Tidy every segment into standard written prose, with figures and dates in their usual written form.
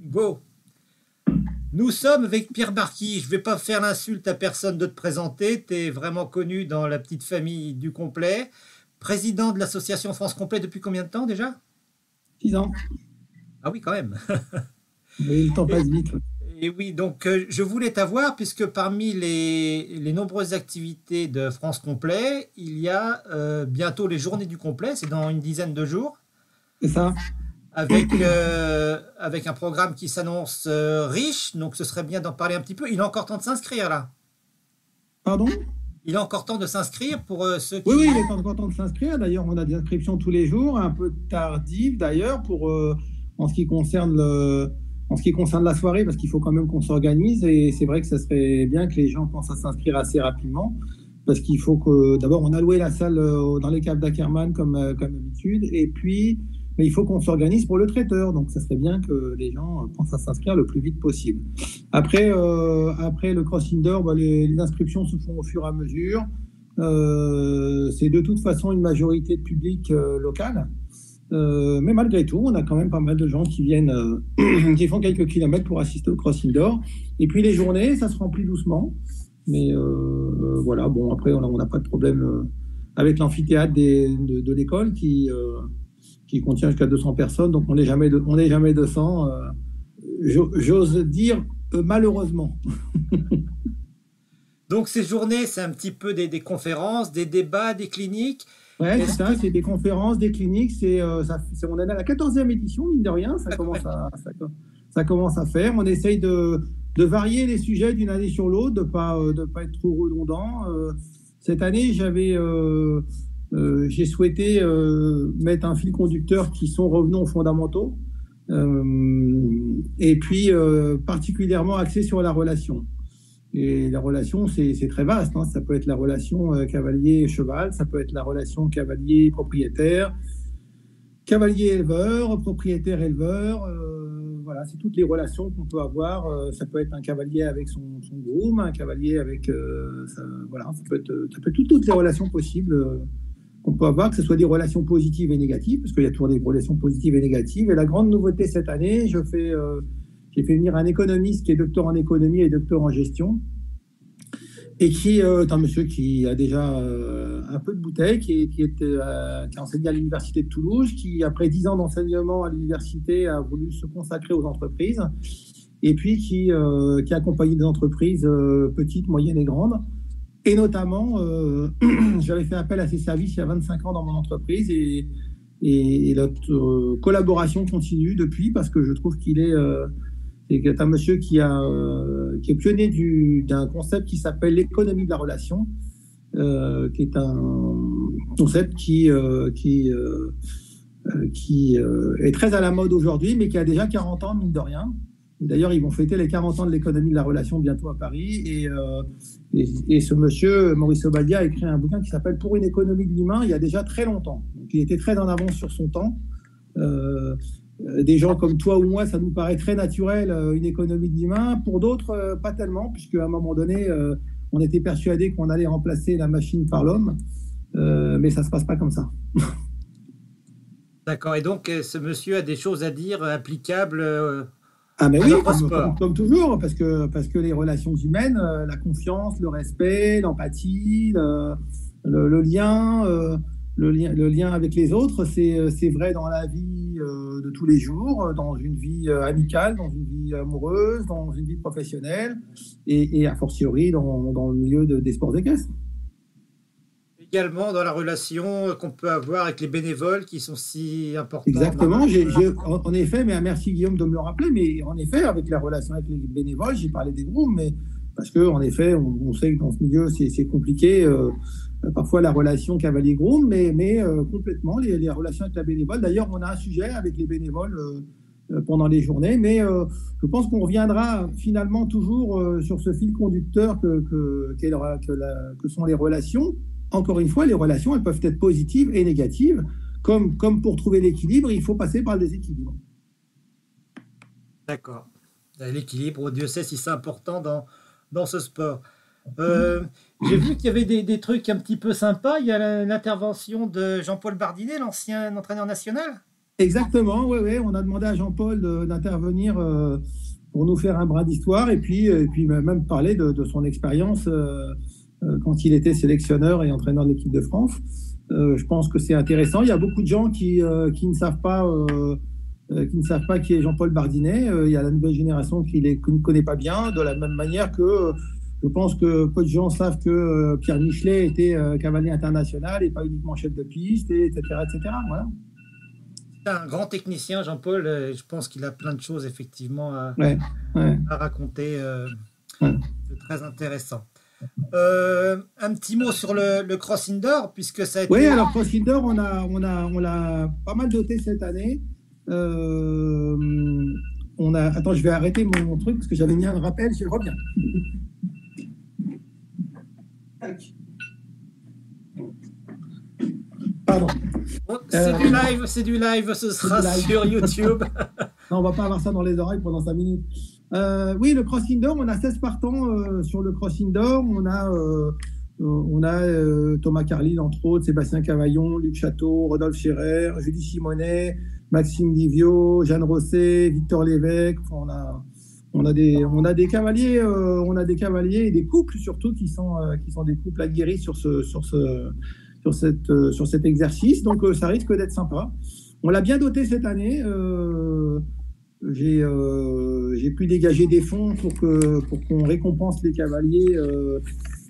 Go. Nous sommes avec Pierre Barky. Je ne vais pas faire l'insulte à personne de te présenter. Tu es vraiment connu dans la petite famille du complet. Président de l'association France Complet depuis combien de temps déjà? 6 ans. Ah oui, quand même. Oui, le temps passe vite. Et oui, donc je voulais t'avoir puisque parmi les nombreuses activités de France Complet, il y a bientôt les Journées du Complet, c'est dans une dizaine de jours, C'est ça. avec un programme qui s'annonce riche, donc ce serait bien d'en parler un petit peu. Il est encore temps de s'inscrire là. Pardon? Il est encore temps de s'inscrire pour ceux Oui, qui... oui, il est encore temps de s'inscrire. D'ailleurs, on a des inscriptions tous les jours, un peu tardives d'ailleurs, en ce qui concerne la soirée, parce qu'il faut quand même qu'on s'organise. Et c'est vrai que ça serait bien que les gens pensent à s'inscrire assez rapidement, parce qu'il faut que, d'abord, on a loué la salle dans les caves d'Ackerman comme d'habitude, et puis, mais il faut qu'on s'organise pour le traiteur. Donc, ça serait bien que les gens pensent à s'inscrire le plus vite possible. Après le cross indoor, les inscriptions se font au fur et à mesure. C'est de toute façon une majorité de public local. Mais malgré tout, on a quand même pas mal de gens qui viennent, qui font quelques kilomètres pour assister au cross indoor. Et puis les journées, ça se remplit doucement. Mais voilà, bon, après, on n'a pas de problème avec l'amphithéâtre de l'école qui contient jusqu'à 200 personnes. Donc on n'est jamais 200. J'ose dire malheureusement. Donc ces journées, c'est un petit peu des conférences, des débats, des cliniques. Ouais, c'est ça, c'est des conférences, des cliniques. On est à la 14e édition, mine de rien. Ça commence à faire. On essaye de varier les sujets d'une année sur l'autre, de pas être trop redondant. Cette année, j'ai souhaité mettre un fil conducteur qui sont revenons aux fondamentaux, et puis particulièrement axé sur la relation. Et la relation, c'est très vaste, hein. Ça peut être la relation cavalier-cheval, ça peut être la relation cavalier-propriétaire, cavalier-éleveur, propriétaire-éleveur. Voilà, c'est toutes les relations qu'on peut avoir. Ça peut être un cavalier avec son groom, un cavalier avec... voilà, ça peut être toutes les relations possibles qu'on peut avoir, que ce soit des relations positives et négatives, parce qu'il y a toujours des relations positives et négatives. Et la grande nouveauté cette année, j'ai fait venir un économiste qui est docteur en économie et docteur en gestion, et qui est un monsieur qui a déjà un peu de bouteille, qui a enseigné à l'université de Toulouse, qui, après 10 ans d'enseignement à l'université, a voulu se consacrer aux entreprises, et puis qui a accompagné des entreprises petites, moyennes et grandes. Et notamment, j'avais fait appel à ses services il y a 25 ans dans mon entreprise, et notre collaboration continue depuis, parce que je trouve qu'il est un monsieur qui est pionnier d'un concept qui s'appelle l'économie de la relation, qui est un concept qui est très à la mode aujourd'hui, mais qui a déjà 40 ans, mine de rien. D'ailleurs, ils vont fêter les 40 ans de l'économie de la relation bientôt à Paris. Et ce monsieur, Maurice Obadia, a écrit un bouquin qui s'appelle Pour une économie de l'humain, il y a déjà très longtemps. Donc, il était très en avance sur son temps. Des gens comme toi ou moi, ça nous paraît très naturel, une économie de l'humain. Pour d'autres, pas tellement, puisqu'à un moment donné, on était persuadé qu'on allait remplacer la machine par l'homme. Mais ça ne se passe pas comme ça. D'accord. Et donc, ce monsieur a des choses à dire applicables Ah mais oui, comme toujours, parce que les relations humaines, la confiance, le respect, l'empathie, le lien avec les autres, c'est vrai dans la vie de tous les jours, dans une vie amicale, dans une vie amoureuse, dans une vie professionnelle, et a fortiori dans le milieu des sports équestres. Également dans la relation qu'on peut avoir avec les bénévoles qui sont si importants. Exactement, en effet, mais merci Guillaume de me le rappeler, mais en effet, avec la relation avec les bénévoles, j'ai parlé des groupes, mais parce qu'en effet, on sait que dans ce milieu, c'est compliqué, parfois la relation cavalier-groom, mais complètement les relations avec la bénévole. D'ailleurs, on a un sujet avec les bénévoles pendant les journées, mais je pense qu'on reviendra finalement toujours sur ce fil conducteur que sont les relations. Encore une fois, les relations, elles peuvent être positives et négatives. Comme pour trouver l'équilibre, il faut passer par le déséquilibre. D'accord. L'équilibre, Dieu sait si c'est important dans ce sport. J'ai vu qu'il y avait des trucs un petit peu sympas. Il y a l'intervention de Jean-Paul Bardinet, l'ancien entraîneur national. Exactement, oui, oui. On a demandé à Jean-Paul d'intervenir pour nous faire un brin d'histoire et puis même parler de son expérience quand il était sélectionneur et entraîneur de l'équipe de France. Je pense que c'est intéressant. Il y a beaucoup de gens qui ne savent pas qui est Jean-Paul Bardinet. Il y a la nouvelle génération qui ne connaît pas bien, de la même manière que je pense que peu de gens savent que Pierre Michelet était cavalier international et pas uniquement chef de piste, etc., etc. Voilà. C'est un grand technicien, Jean-Paul. Je pense qu'il a plein de choses effectivement Ouais, ouais. à raconter. Ouais. C'est très intéressant. Un petit mot sur le cross indoor, puisque ça a été... Oui, alors cross indoor, on l'a pas mal doté cette année. Attends, je vais arrêter mon truc parce que j'avais mis un rappel, je reviens. Pardon. C'est du live, ce sera sur YouTube. Non, on va pas avoir ça dans les oreilles pendant 5 minutes. Oui, le cross indoor, on a 16 partants sur le cross indoor. On a Thomas Carlyle, entre autres, Sébastien Cavaillon, Luc Chateau, Rodolphe Scherer, Julie Simonet, Maxime Divio, Jeanne Rosset, Victor Lévesque. On a des cavaliers et des couples surtout qui sont des couples aguerris sur cet exercice. Donc ça risque d'être sympa. On l'a bien doté cette année. J'ai pu dégager des fonds pour qu'on récompense les cavaliers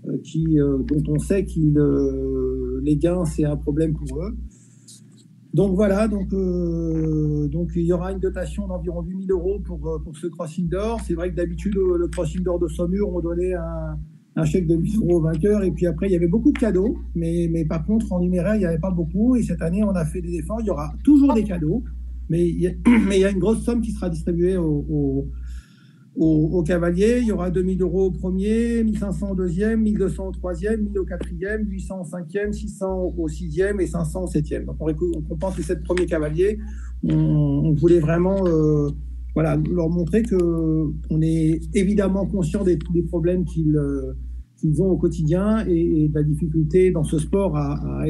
dont on sait que les gains, c'est un problème pour eux. Donc voilà, donc il y aura une dotation d'environ 8 000 € pour ce cross indoor. C'est vrai que d'habitude, le cross indoor de Saumur, on donnait un chèque de 8 € au vainqueur. Et puis après, il y avait beaucoup de cadeaux. Mais par contre, en numéraire, il n'y avait pas beaucoup. Et cette année, on a fait des efforts. Il y aura toujours des cadeaux. Mais il y a une grosse somme qui sera distribuée aux cavaliers. Il y aura 2 000 € au premier, 1 500 au deuxième, 1 200 au troisième, 1 000 au quatrième, 800 au cinquième, 600 au sixième et 500 au septième. Donc on compense les 7 premiers cavaliers. On voulait vraiment leur montrer qu'on est évidemment conscient des problèmes qu'ils ont au quotidien et de la difficulté dans ce sport à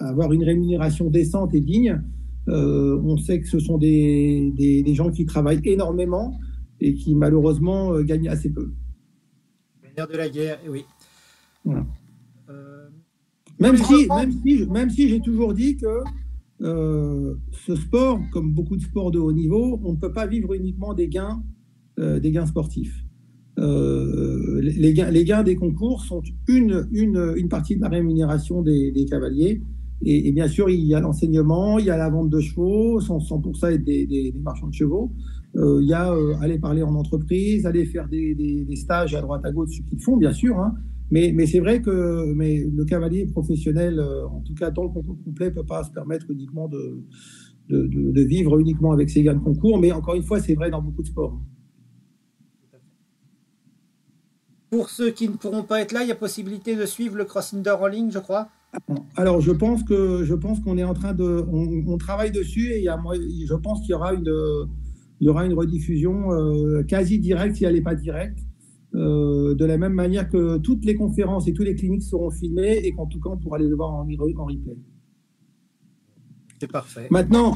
avoir une rémunération décente et digne. On sait que ce sont des gens qui travaillent énormément et qui malheureusement gagnent assez peu. Le nerf de la guerre, oui. Voilà. Même si j'ai toujours dit que ce sport, comme beaucoup de sports de haut niveau, on ne peut pas vivre uniquement des gains sportifs. Les gains des concours sont une partie de la rémunération des cavaliers. Et bien sûr, il y a l'enseignement, il y a la vente de chevaux, sans pour ça être des marchands de chevaux. Il y a aller parler en entreprise, aller faire des stages à droite à gauche, ce qu'ils font, bien sûr. Hein. Mais c'est vrai que le cavalier professionnel, en tout cas dans le concours complet, ne peut pas se permettre uniquement de vivre uniquement avec ses gains de concours. Mais encore une fois, c'est vrai dans beaucoup de sports. Pour ceux qui ne pourront pas être là, il y a possibilité de suivre le cross indoor en ligne, je crois. Alors, je pense qu'on est en train on travaille dessus et je pense qu'il y aura une rediffusion quasi directe si elle n'est pas directe, de la même manière que toutes les conférences et toutes les cliniques seront filmées et qu'en tout cas on pourra les voir en replay. C'est parfait. Maintenant,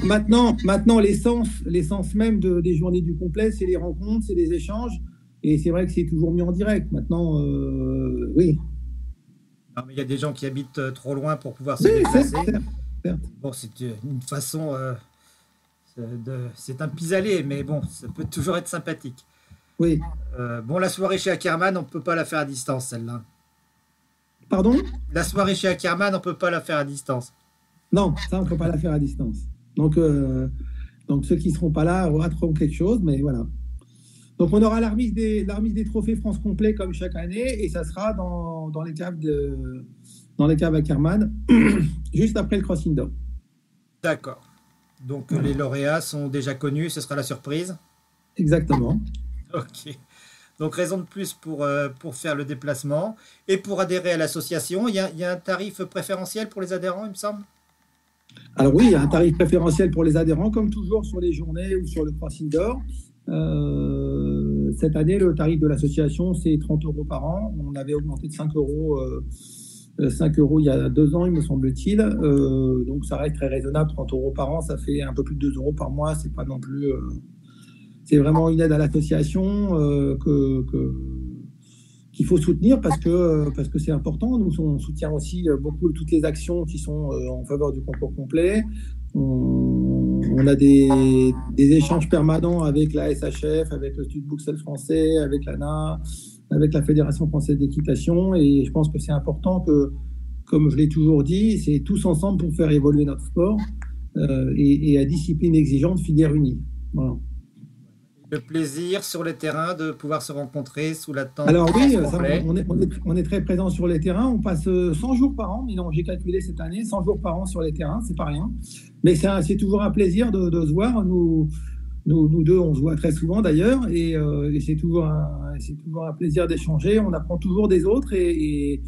l'essence même des journées du complet, c'est les rencontres, c'est les échanges, et c'est vrai que c'est toujours mieux en direct. Maintenant, oui. Non, mais il y a des gens qui habitent trop loin pour pouvoir se déplacer. Certes. Bon, c'est une façon... c'est un pis-aller, mais bon, ça peut toujours être sympathique. Oui. Bon, la soirée chez Ackermann, on ne peut pas la faire à distance, celle-là. Pardon ? La soirée chez Ackermann, on ne peut pas la faire à distance. Non, ça, on ne peut pas la faire à distance. Donc ceux qui ne seront pas là rateront quelque chose, mais voilà. Donc, on aura la remise des trophées France complet comme chaque année, et ça sera dans les caves Ackermann, juste après le cross indoor. D'accord. Donc, les lauréats sont déjà connus, ce sera la surprise. Exactement. Ok. Donc, raison de plus pour faire le déplacement. Et pour adhérer à l'association, il y a un tarif préférentiel pour les adhérents, il me semble ? Alors oui, il y a un tarif préférentiel pour les adhérents, comme toujours sur les journées ou sur le cross indoor. Cette année, le tarif de l'association, c'est 30 € par an. On avait augmenté de 5 € 5 € il y a 2 ans, il me semble-t-il. Donc ça reste très raisonnable, 30 € par an, ça fait un peu plus de 2 € par mois. C'est pas non plus. C'est vraiment une aide à l'association qu'il faut soutenir parce que c'est important. Nous, on soutient aussi beaucoup toutes les actions qui sont en faveur du concours complet. On a des échanges permanents avec la SHF, avec le Stud Bruxelles français, avec l'ANA, avec la Fédération française d'équitation. Et je pense que c'est important que, comme je l'ai toujours dit, c'est tous ensemble pour faire évoluer notre sport et à discipline exigeante, filière unie. Voilà. Le plaisir sur les terrains de pouvoir se rencontrer sous la tente. Alors oui, on est très présent sur les terrains. On passe 100 jours par an. Mais non, j'ai calculé cette année, 100 jours par an sur les terrains, c'est pas rien. Mais c'est toujours un plaisir de se voir. Nous deux, on se voit très souvent d'ailleurs. Et c'est toujours un plaisir d'échanger. On apprend toujours des autres. Et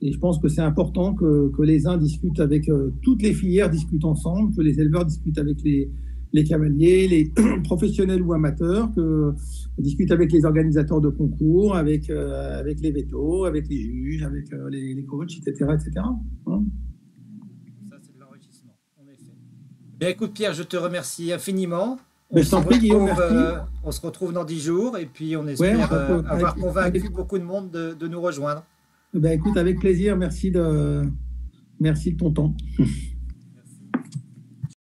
je pense que c'est important que les uns discutent avec toutes les filières, discutent ensemble, que les éleveurs discutent avec les cavaliers, les professionnels ou amateurs, que discutent avec les organisateurs de concours, avec les vétos, avec les juges, avec les coachs, etc. etc. Hein. Ça, c'est de l'enrichissement, en effet. Bien, écoute, Pierre, je te remercie infiniment. Je t'en prie, Guillaume, merci. On se retrouve dans 10 jours et puis on espère avoir convaincu beaucoup de monde de nous rejoindre. Écoute, avec plaisir. Merci de ton temps.